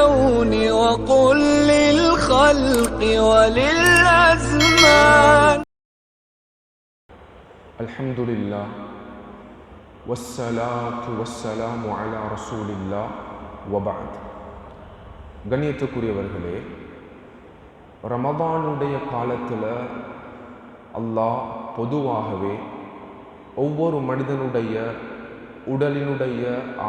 الكون وقل للخلق وللأزمان. الحمد لله والصلاة والسلام على رسول الله وبعد. கண்ணியத்துக்குரியவர்களே, ரமதானுடைய காலத்தில் அல்லாஹ் பொதுவாகவே ஒவ்வொரு மனிதனுடைய உடலினுடைய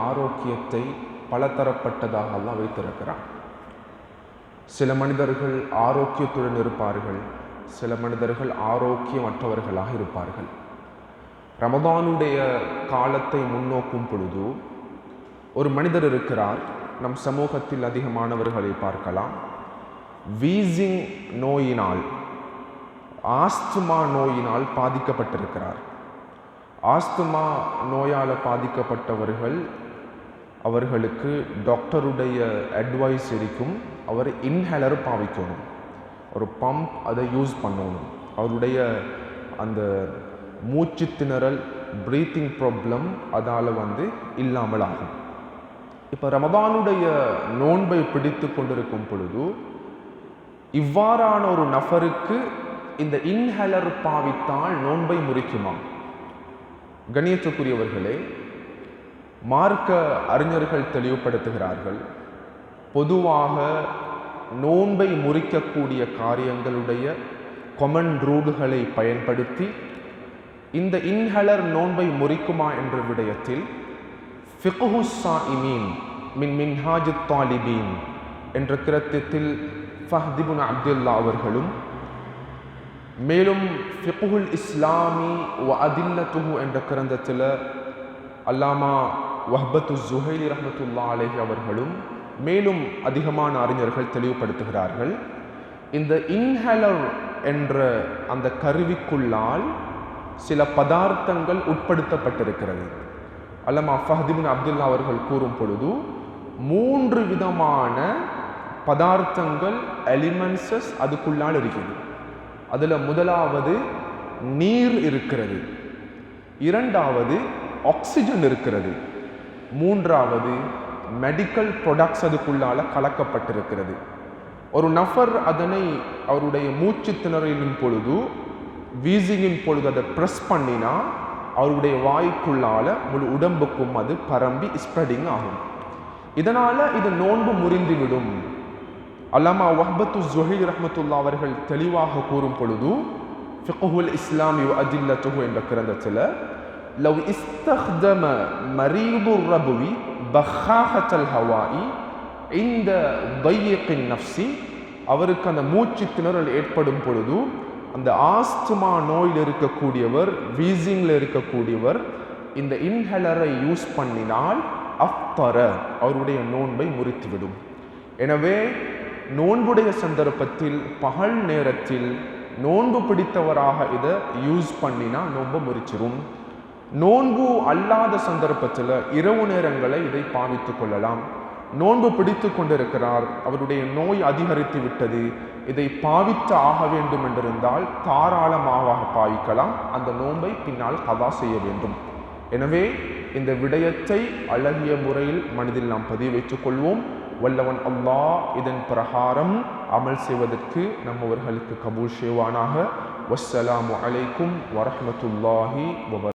ஆரோக்கியத்தை பலதரப்பட்டதாக அல்லாஹ் வைத்திருக்கிறான். சில மனிதர்கள் ஆரோக்கியத்துடன் இருப்பார்கள், சில மனிதர்கள் ஆரோக்கியமற்றவர்களாக இருப்பார்கள். ரமதானுடைய காலத்தை முன்னோக்கும் பொழுது ஒரு மனிதர் இருக்கிறார், நம் சமூகத்தில் அதிகமானவர்களை பார்க்கலாம். வீசிங் நோயினால், ஆஸ்துமா நோயினால் பாதிக்கப்பட்டிருக்கிறார். ஆஸ்துமா நோயால் பாதிக்கப்பட்டவர்கள், அவர்களுக்கு டாக்டருடைய அட்வைஸ் இருக்கும், அவர் இன்ஹேலர் பாவிக்கணும், ஒரு பம்ப் அதை யூஸ் பண்ணணும். அவருடைய அந்த மூச்சு திணறல், ப்ரீத்திங் ப்ராப்ளம் அதால் இல்லாமல் ஆகும். இப்போ ரமதானுடைய நோன்பை பிடித்து கொண்டிருக்கும் பொழுது இவ்வாறான ஒரு நபருக்கு இந்த இன்ஹேலர் பாவித்தால் நோன்பை முறிக்குமா? கண்ணியத்துக்குரியவர்களே, மார்க்க அறிஞர்கள் தெளிவுபடுத்துகிறார்கள், பொதுவாக நோன்பை முறிக்கக்கூடிய காரியங்களுடைய கொமன் ரூல்களை பயன்படுத்தி இந்த இன்ஹேலர் நோன்பை முறிக்குமா என்ற விடயத்தில் ஃபிக்ஹு ஸாயிமீன் மின் மின்ஹாஜ் தாலிபீன் என்ற கிரந்தத்தில் ஃபஹ்த் இப்னு அப்துல்லா அவர்களும், மேலும் ஃபிக்ஹுல் இஸ்லாமி வ அதில்லத்துஹு என்ற கிரந்தத்தில் அல்லாமா வஹ்பத்து ஸுஹைலி ரஹ்மத்துல்லாஹி அலைஹி அவர்களும், மேலும் அதிகமான அறிஞர்கள் தெளிவுபடுத்துகிறார்கள், இந்த இன்ஹேலர் என்ற அந்த கருவிக்குள்ளால் சில பதார்த்தங்கள் உட்படுத்தப்பட்டிருக்கிறது. அல்லாமா ஃபஹ்த் இப்னு அப்துல்லா அவர்கள் கூறும் பொழுது 3 விதமான பதார்த்தங்கள், எலிமெண்ட்ஸஸ் அதுக்குள்ளால் இருக்கிறது. அதில் முதலாவது நீர் இருக்கிறது, இரண்டாவது ஆக்சிஜன் இருக்கிறது, மூன்றாவது மெடிக்கல் ப்ராடக்ட்ஸ் அதுக்குள்ளால் கலக்கப்பட்டிருக்கிறது. ஒரு நபர் அதனை அவருடைய மூச்சு திணறலின் பொழுது, வீசிங்கின் பொழுது அதை ப்ரெஸ் பண்ணினா அவருடைய வாய்க்குள்ளால் முழு உடம்புக்கும் அது பரம்பி ஸ்ப்ரெடிங் ஆகும். இதனால் இது நோன்பு முறிந்துவிடும். அல்லாமா வஹ்பத்து ஸுஹைலி ரஹ்மத்துல்லாஹி அவர்கள் தெளிவாக கூறும் பொழுது ஃபிக்ஹுல் இஸ்லாமி வ அதில்லத்துஹு என்ற கிரந்தத்தில் லவ் இஸ்தக்தம மரீது ரபுவி பஹாஹத்தல் ஹவாஇ இந்த தையிகின் நஃப்ஸி, அவருக்கு அந்த மூச்சு திணறல் ஏற்படும் பொழுது அந்த ஆஸ்துமா நோயில் இருக்கக்கூடியவர், வீசிங்கில் இருக்கக்கூடியவர் இந்த இன்ஹேலரை யூஸ் பண்ணினால் அஃப்தர, அவருடைய நோன்பை முறித்துவிடும். எனவே நோன்புடைய சந்தர்ப்பத்தில் பகல் நேரத்தில் நோன்பு பிடித்தவராக இதை யூஸ் பண்ணினா நோன்பு முறிச்சிடும். நோன்பு அல்லாத சந்தர்ப்பத்தில் இரவு நேரங்களை இதை பாவித்து கொள்ளலாம். நோன்பு பிடித்து கொண்டிருக்கிறார், அவருடைய நோய் அதிகரித்து விட்டது, இதை பாவித்து ஆக வேண்டும் என்றிருந்தால் தாராளமாக பாவிக்கலாம். அந்த நோன்பை பின்னால் கதா செய்ய வேண்டும். எனவே இந்த விடயத்தை அழகிய முறையில் மனதில் நாம் பதிவு வைத்துக் கொள்வோம். வல்லவன் அல்லாஹ் இதன் பிரகாரம் அமல் செய்வதற்கு நம்மவர்களுக்கு கபூல் செய்வானாக. வஸ்ஸலாமு அலைக்கும் வரஹ்மத்துல்லாஹி வபரகாத்துஹு.